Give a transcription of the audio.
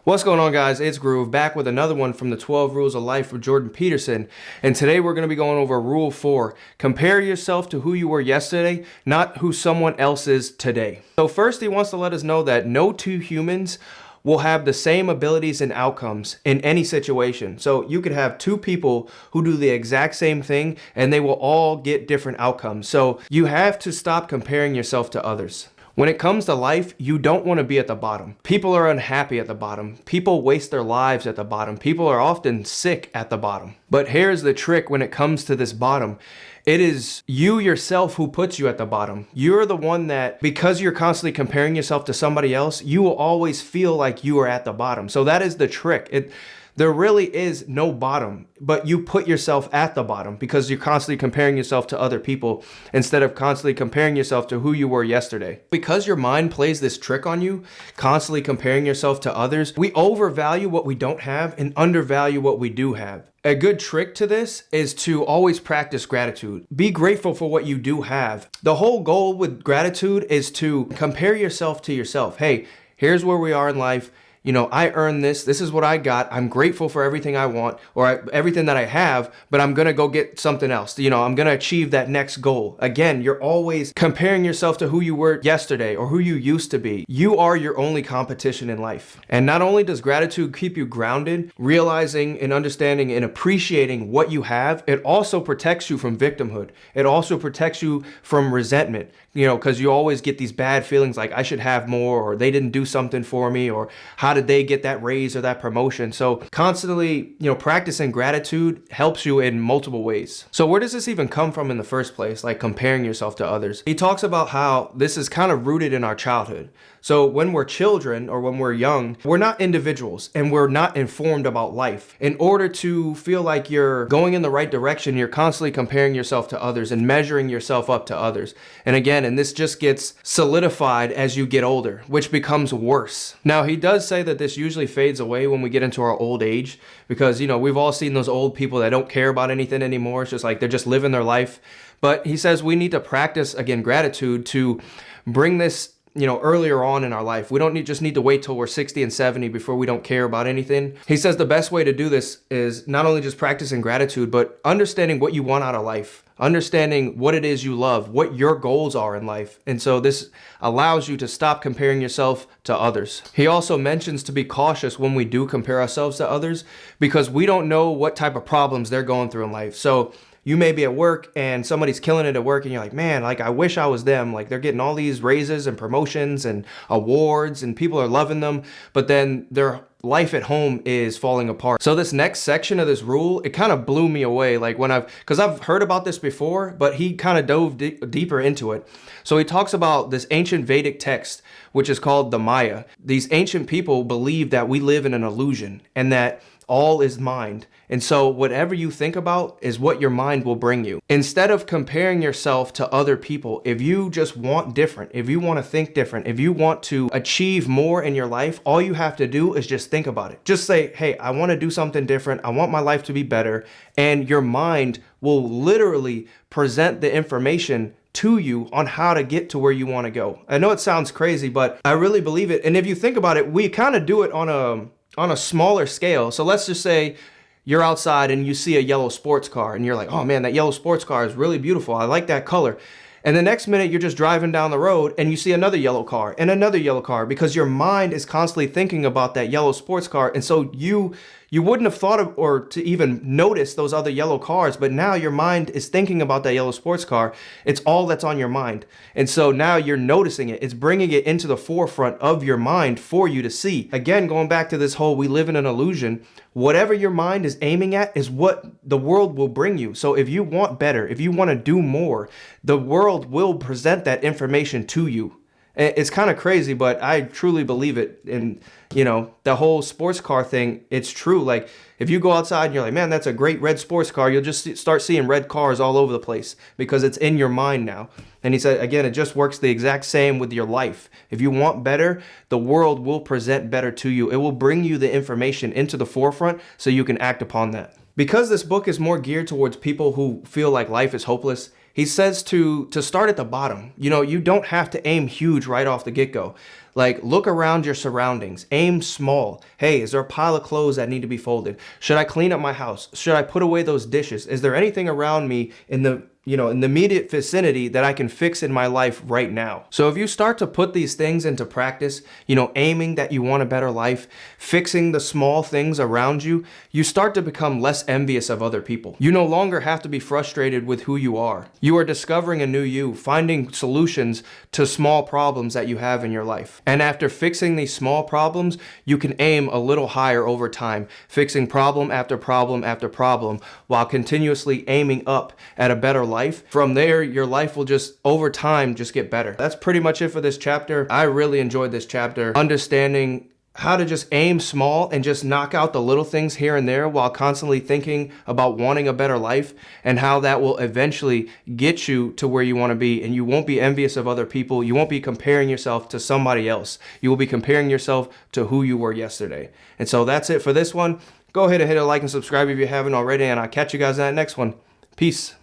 What's going on, guys? It's Groove, back with another one from the 12 Rules of Life with Jordan Peterson. And today we're going to be going over Rule 4. Compare yourself to who you were yesterday, not who someone else is today. So first, he wants to let us know that no two humans will have the same abilities and outcomes in any situation. So you could have two people who do the exact same thing and they will all get different outcomes. So you have to stop comparing yourself to others. When it comes to life, you don't want to be at the bottom. People are unhappy at the bottom. People waste their lives at the bottom. People are often sick at the bottom. But here's the trick when it comes to this bottom. It is you yourself who puts you at the bottom. You're the one that, because you're constantly comparing yourself to somebody else, you will always feel like you are at the bottom. So that is the trick. There really is no bottom, but you put yourself at the bottom because you're constantly comparing yourself to other people instead of constantly comparing yourself to who you were yesterday. Because your mind plays this trick on you, constantly comparing yourself to others, we overvalue what we don't have and undervalue what we do have. A good trick to this is to always practice gratitude. Be grateful for what you do have. The whole goal with gratitude is to compare yourself to yourself. Hey, here's where we are in life. You know, I earned this. This is what I got. I'm grateful for everything I want or everything that I have, but I'm going to go get something else. You know, I'm going to achieve that next goal. Again, you're always comparing yourself to who you were yesterday or who you used to be. You are your only competition in life. And not only does gratitude keep you grounded, realizing and understanding and appreciating what you have, it also protects you from victimhood. It also protects you from resentment, you know, because you always get these bad feelings like I should have more, or they didn't do something for me, or how did they get that raise or that promotion? So constantly, you know, practicing gratitude helps you in multiple ways. So where does this even come from in the first place? Like comparing yourself to others. He talks about how this is kind of rooted in our childhood. So when we're children or when we're young, we're not individuals and we're not informed about life. In order to feel like you're going in the right direction, you're constantly comparing yourself to others and measuring yourself up to others. And again, and this just gets solidified as you get older, which becomes worse. Now, he does say that this usually fades away when we get into our old age because, you know, we've all seen those old people that don't care about anything anymore. It's just like they're just living their life. But he says we need to practice, again, gratitude to bring this, you know, earlier on in our life. We don't just need to wait till we're 60 and 70 before we don't care about anything. He says the best way to do this is not only just practicing gratitude, but understanding what you want out of life, understanding what it is you love, what your goals are in life. And so this allows you to stop comparing yourself to others. He also mentions to be cautious when we do compare ourselves to others because we don't know what type of problems they're going through in life. So you may be at work and somebody's killing it at work and you're like, man, like I wish I was them. Like they're getting all these raises and promotions and awards and people are loving them, but then their life at home is falling apart. So this next section of this rule, it kind of blew me away. Like because I've heard about this before, but he kind of dove deeper into it. So he talks about this ancient Vedic text, which is called the Maya. These ancient people believe that we live in an illusion and that all is mind. And so whatever you think about is what your mind will bring you. Instead of comparing yourself to other people, if you just want different, if you want to think different, if you want to achieve more in your life, all you have to do is just think about it. Just say, hey, I want to do something different. I want my life to be better. And your mind will literally present the information to you on how to get to where you want to go. I know it sounds crazy, but I really believe it. And if you think about it, we kind of do it on a smaller scale. So let's just say you're outside and you see a yellow sports car and you're like, oh man, that yellow sports car is really beautiful. I like that color. And the next minute you're just driving down the road and you see another yellow car and another yellow car because your mind is constantly thinking about that yellow sports car. And so you wouldn't have thought of or to even notice those other yellow cars, but now your mind is thinking about that yellow sports car. It's all that's on your mind. And so now you're noticing it. It's bringing it into the forefront of your mind for you to see. Again, going back to this whole we live in an illusion, whatever your mind is aiming at is what the world will bring you. So if you want better, if you want to do more, the world will present that information to you. It's kind of crazy, but I truly believe it. And, you know, the whole sports car thing, it's true. Like if you go outside and you're like, man, that's a great red sports car, you'll just start seeing red cars all over the place because it's in your mind now. And he said, again, it just works the exact same with your life. If you want better, the world will present better to you. It will bring you the information into the forefront so you can act upon that. Because this book is more geared towards people who feel like life is hopeless, he says to start at the bottom. You know, you don't have to aim huge right off the get-go. Like, look around your surroundings. Aim small. Hey, is there a pile of clothes that need to be folded? Should I clean up my house? Should I put away those dishes? Is there anything around me in the immediate vicinity that I can fix in my life right now? So if you start to put these things into practice, aiming that you want a better life, fixing the small things around you, you start to become less envious of other people. You no longer have to be frustrated with who you are. You are discovering a new you, finding solutions to small problems that you have in your life. And after fixing these small problems, you can aim a little higher over time, fixing problem after problem after problem, while continuously aiming up at a better life. From there, your life will just, over time, just get better. That's pretty much it for this chapter. I really enjoyed this chapter, understanding how to just aim small and just knock out the little things here and there while constantly thinking about wanting a better life, and how that will eventually get you to where you want to be. And you won't be envious of other people. You won't be comparing yourself to somebody else. You will be comparing yourself to who you were yesterday. And so that's it for this one. Go ahead and hit a like and subscribe if you haven't already, and I'll catch you guys in that next one. Peace.